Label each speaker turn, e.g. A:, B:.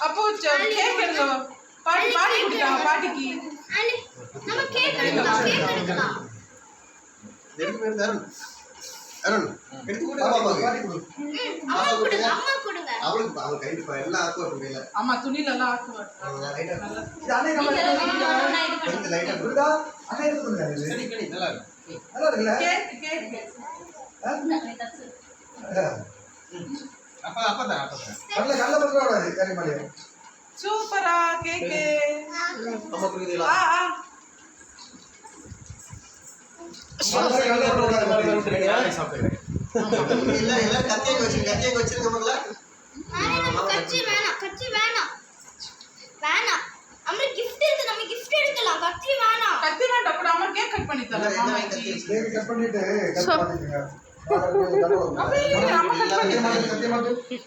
A: அப்போ கேக் எடுங்க பாட்டி பாட்டி குடிக்கலாம் பாட்டிக்கு நம்ம கேக் எடுக்கலாம்
B: ரெண்டு பேர் தரணும் அருண் எடுத்து கூட பாட்டி கொடு
A: அம்மா கொடுங்க
B: அவளுக்கு அவ கையில எல்லாம் ஆக்கு வரல
A: அம்மா துணில எல்லாம் ஆக்கு
B: லைட்டா
C: அண்ணே நம்ம
B: கொஞ்சம் லைட்டா
C: குடுடா அண்ணே எடுத்து கொடுங்க
B: சரி கடி நல்லா இருக்கு
C: நல்லா இருக்குல
A: கேக்
B: அப்பா தான்
C: கல்ல பத்திர கூடாது கரிமாலியா
A: சூப்பரா கேக்
B: அம்மா குடிதீங்களா
C: கல்ல பத்திர கூடாது
B: சாப்பிடுறேன் இல்ல எல்லாரும் கத்தியை வச்சிருங்க மகளா
A: கச்சி வேணாம் அம்மா கிஃப்ட் இருக்கு நம்ம கிஃப்ட் எடுக்கலாம் கத்தி வேண்டாம் கூட அம்மா கேக் கட் பண்ணி தரேன் மாமாக்கு
C: கேக் கட் பண்ணிட்டு கட் பண்ணிடுங்க
A: அப்படியே அம்மா கட் பண்ணி
C: கத்தி மாட்டு